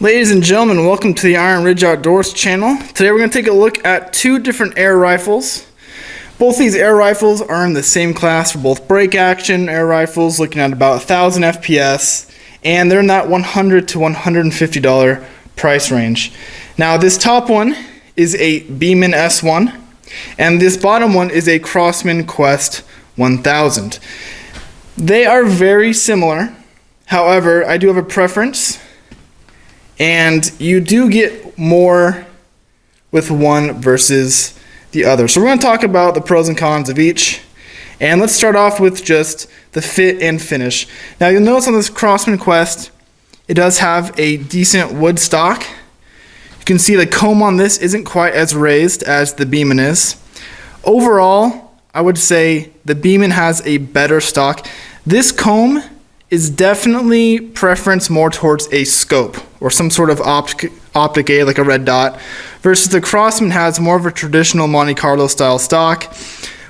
Ladies and gentlemen, welcome to the Iron Ridge Outdoors channel. Today we're going to take a look at two different air rifles. Both these air rifles are in the same class for both break action air rifles, looking at about 1,000 FPS, and they're in that $100 to $150 price range. Now this top one is a Beeman S1, and this bottom one is a Crossman Quest 1000. They are very similar. However, I do have a preference, and you do get more with one versus the other. So we're going to talk about the pros and cons of each. And let's start off with just the fit and finish. Now you'll notice on this Crossman Quest, it does have a decent wood stock. You can see the comb on this isn't quite as raised as the Beeman is. Overall, I would say the Beeman has a better stock. This comb is definitely preference more towards a scope or some sort of optic aid like a red dot, versus the Crossman has more of a traditional Monte Carlo style stock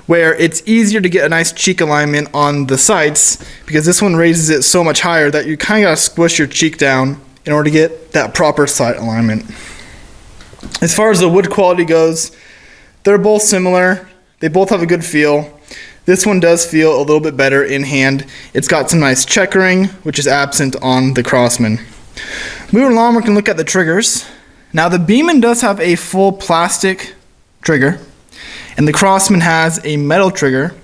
where it's easier to get a nice cheek alignment on the sights because this one raises it so much higher that you kind of got to squish your cheek down in order to get that proper sight alignment. As far as the wood quality goes, they're both similar. They both have a good feel. This one does feel a little bit better in hand. It's got some nice checkering, which is absent on the Crossman. Moving along, we can look at the triggers. Now the Beeman does have a full plastic trigger, and the Crossman has a metal trigger.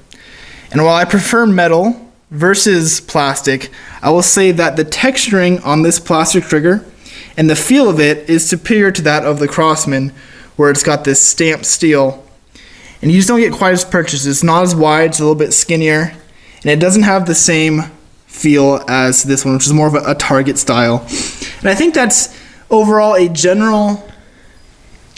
And while I prefer metal versus plastic, I will say that the texturing on this plastic trigger and the feel of it is superior to that of the Crossman, where it's got this stamped steel. And you just don't get quite as purchased. It's not as wide, it's a little bit skinnier, and it doesn't have the same feel as this one, which is more of a target style. And I think that's overall a general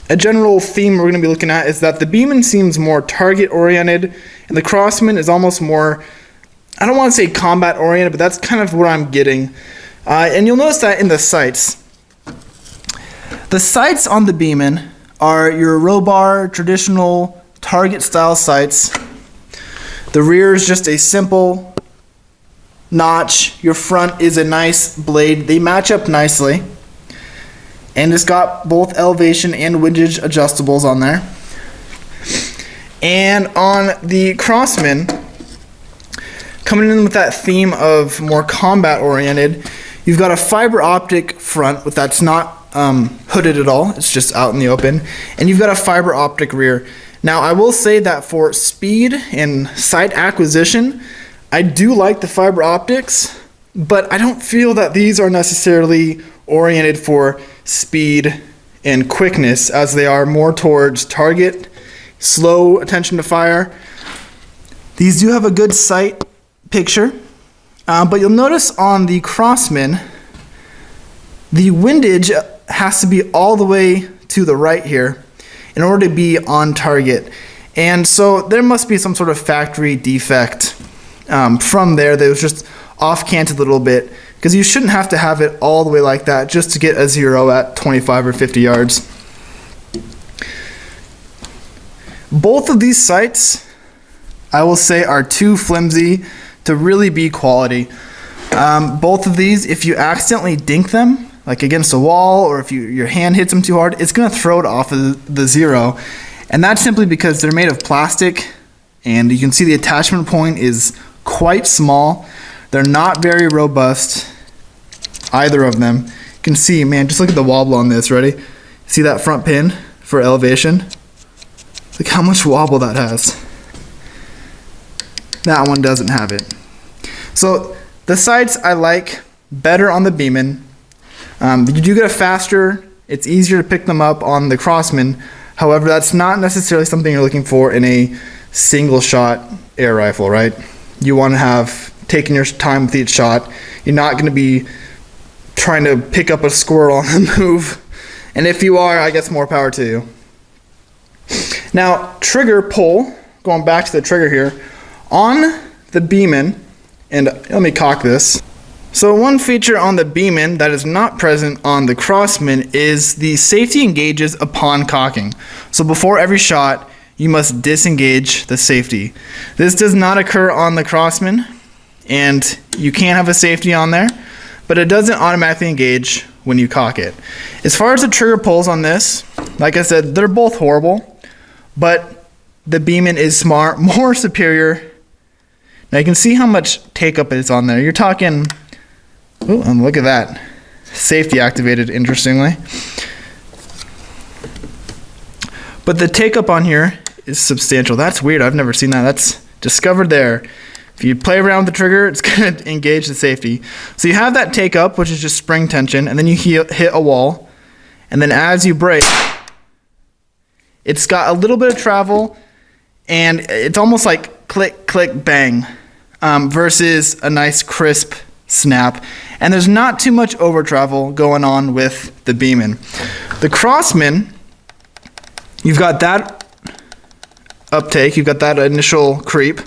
theme we're going to be looking at, is that the Beeman seems more target oriented, and the Crossman is almost more, I don't want to say combat oriented, but that's kind of what I'm getting. And you'll notice that in the sights. The sights on the Beeman are your row bar, traditional target style sights. The rear is just a simple notch. Your front is a nice blade. They match up nicely. And it's got both elevation and windage adjustables on there. And on the Crossman, coming in with that theme of more combat oriented, you've got a fiber optic front with that's not hooded at all. It's just out in the open. And you've got a fiber optic rear. Now, I will say that for speed and sight acquisition, I do like the fiber optics, but I don't feel that these are necessarily oriented for speed and quickness, as they are more towards target, slow attention to fire. These do have a good sight picture, but you'll notice on the Crossman, the windage has to be all the way to the right here in order to be on target. And so there must be some sort of factory defect from there that was just off-canted a little bit, because you shouldn't have to have it all the way like that just to get a zero at 25 or 50 yards. Both of these sights, I will say, are too flimsy to really be quality. Both of these, if you accidentally dink them, like against a wall, or if your hand hits them too hard, it's going to throw it off of the zero. And that's simply because they're made of plastic, and you can see the attachment point is quite small. They're not very robust, either of them. You can see, man, just look at the wobble on this. Ready? See that front pin for elevation? Look how much wobble that has. That one doesn't have it. So the sights I like better on the Beeman. You do get a faster, it's easier to pick them up on the Crossman. However, that's not necessarily something you're looking for in a single shot air rifle, right? You want to have taken your time with each shot. You're not going to be trying to pick up a squirrel on the move. And if you are, I guess more power to you. Now, trigger pull, going back to the trigger here, on the Beeman, and let me cock this. So one feature on the Beeman that is not present on the Crossman is the safety engages upon cocking. So before every shot, you must disengage the safety. This does not occur on the Crossman. and you can have a safety on there, but it doesn't automatically engage when you cock it. As far as the trigger pulls on this, like I said, they're both horrible, but the Beeman is more superior. Now you can see how much take-up is on there. You're talking, oh, and look at that. Safety activated, interestingly. But the take-up on here is substantial. That's weird. I've never seen that. That's discovered there. If you play around with the trigger, it's going to engage the safety. So you have that take-up, which is just spring tension, and then you hit a wall. And then as you brake, it's got a little bit of travel, and it's almost like click, click, bang, versus a nice crisp snap. And there's not too much over travel going on with the Beeman. The Crossman, you've got that uptake, you've got that initial creep,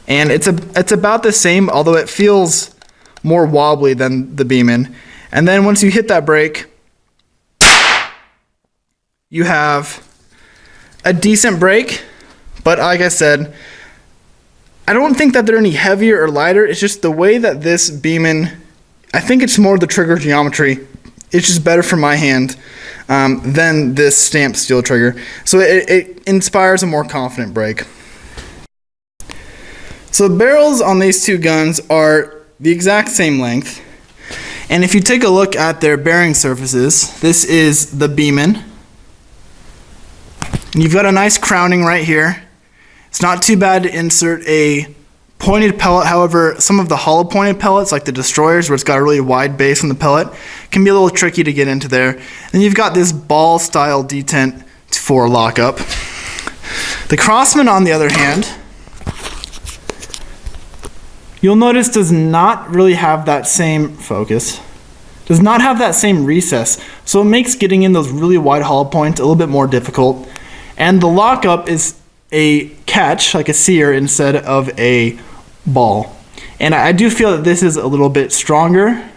and it's about the same, although it feels more wobbly than the Beeman. And then once you hit that brake, you have a decent brake, but like I said, I don't think that they're any heavier or lighter. It's just the way that this Beeman, I think it's more the trigger geometry. It's just better for my hand than this stamped steel trigger. So it inspires a more confident brake. So the barrels on these two guns are the exact same length. And if you take a look at their bearing surfaces, this is the Beeman. And you've got a nice crowning right here. It's not too bad to insert a pointed pellet. However, some of the hollow pointed pellets, like the Destroyers, where it's got a really wide base on the pellet, can be a little tricky to get into there. And you've got this ball style detent for lockup. The Crossman, on the other hand, you'll notice does not really have that same focus. Does not have that same recess. So it makes getting in those really wide hollow points a little bit more difficult. And the lockup is a catch, like a sear, instead of a ball. And I do feel that this is a little bit stronger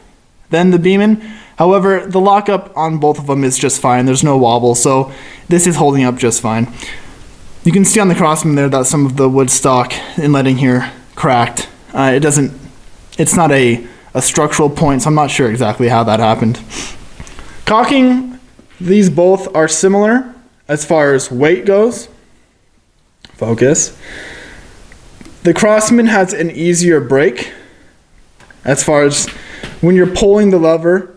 than the Beeman. However, the lockup on both of them is just fine. There's no wobble, so this is holding up just fine. You can see on the Crossman there that some of the wood stock inletting here cracked. It's not a structural point, so I'm not sure exactly how that happened. Cocking, these both are similar as far as weight goes. Focus. The Crossman has an easier brake as far as when you're pulling the lever,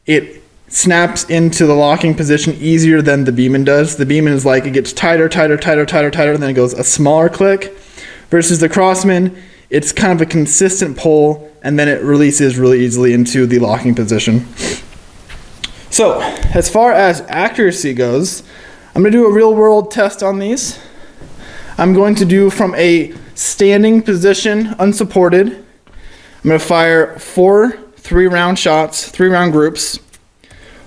it snaps into the locking position easier than the Beeman does. The Beeman is like it gets tighter, tighter, tighter, tighter, tighter, and then it goes a smaller click. Versus the Crossman, it's kind of a consistent pull, and then it releases really easily into the locking position. So, as far as accuracy goes, I'm going to do a real world test on these. I'm going to do from a standing position, unsupported. I'm going to fire 4 3-round shots, 3-round groups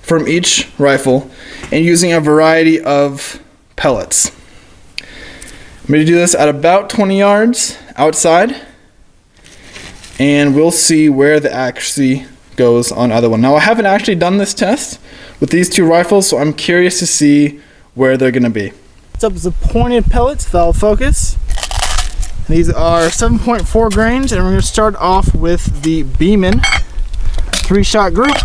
from each rifle, and using a variety of pellets. I'm going to do this at about 20 yards outside, and we'll see where the accuracy goes on either one. Now, I haven't actually done this test with these two rifles, so I'm curious to see where they're going to be. What's up is the pointed pellets that'll focus. These are 7.4 grains, and we're going to start off with the Beeman 3-shot group.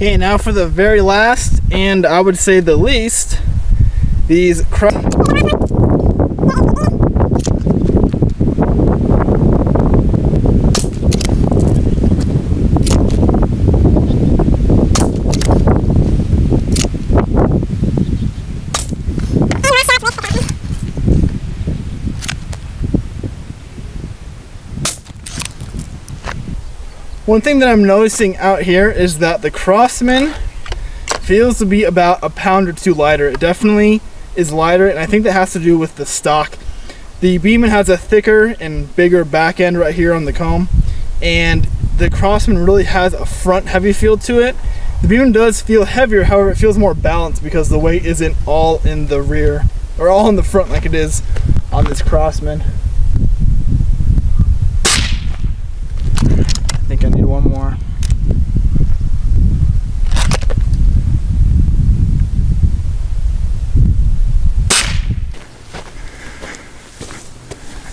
Okay, now for the very last, and I would say the least, these One thing that I'm noticing out here is that the Crossman feels to be about a pound or two lighter. It definitely is lighter, and I think that has to do with the stock. The Beeman has a thicker and bigger back end right here on the comb, and the Crossman really has a front heavy feel to it. The Beeman does feel heavier, however it feels more balanced because the weight isn't all in the rear or all in the front like it is on this Crossman. I think I need one more.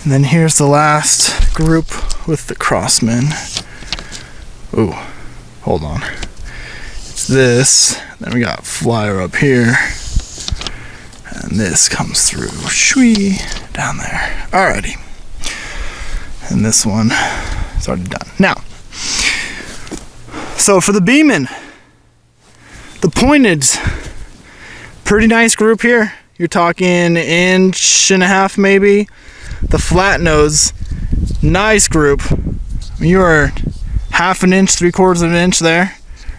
And then here's the last group with the Crossman. Ooh, hold on. It's this, then we got flyer up here, and this comes through, shwee, down there. Alrighty. And this one is already done. Now, so for the Beeman, the pointed's pretty nice group here. You're talking 1.5 inches maybe. The flat nose, nice group. You are 1/2 inch, 3/4 inch there.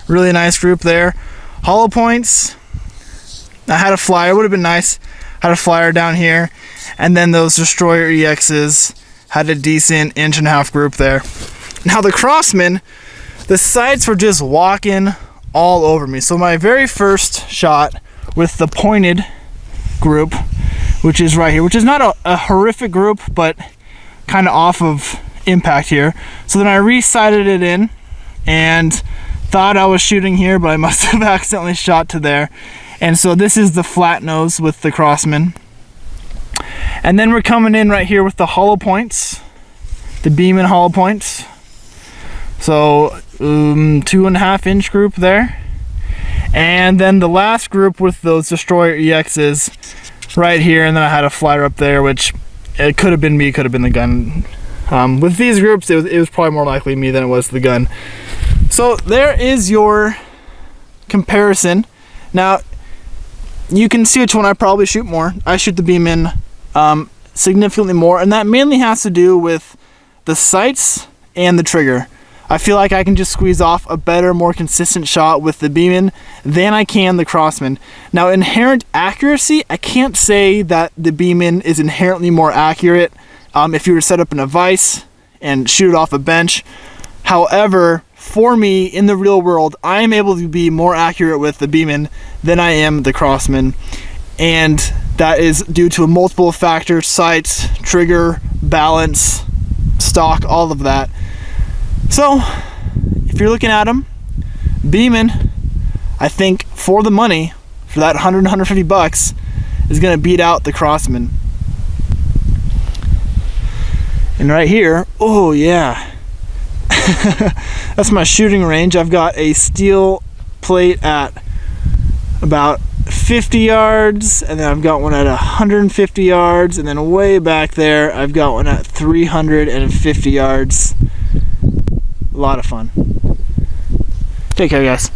Really nice group there. Hollow points, I had a flyer, would have been nice. Had a flyer down here. And then those Destroyer EXs had a decent 1.5 inch group there. Now the Crossman, the sights were just walking all over me. So my very first shot with the pointed group, which is right here, which is not a horrific group, but kind of off of impact here. So then I re-sighted it in and thought I was shooting here, but I must have accidentally shot to there. And so this is the flat nose with the Crossman. And then we're coming in right here with the hollow points, the Beeman hollow points. So 2.5 inch group there. And then the last group with those Destroyer EXs right here, and then I had a flyer up there, which it could have been me, could have been the gun. With these groups, it was probably more likely me than it was the gun. So there is your comparison. Now, you can see which one I probably shoot more. I shoot the Beeman significantly more, and that mainly has to do with the sights and the trigger. I feel like I can just squeeze off a better, more consistent shot with the Beeman than I can the Crossman. Now, inherent accuracy, I can't say that the Beeman is inherently more accurate if you were to set up in a vise and shoot it off a bench. However, for me, in the real world, I am able to be more accurate with the Beeman than I am the Crossman. And that is due to multiple factors: sights, trigger, balance, stock, all of that. So, if you're looking at them, Beeman, I think for the money, for that 100, 150 bucks, is going to beat out the Crossman. And right here, oh yeah, that's my shooting range. I've got a steel plate at about 50 yards, and then I've got one at 150 yards, and then way back there, I've got one at 350 yards. A lot of fun. Take care, guys.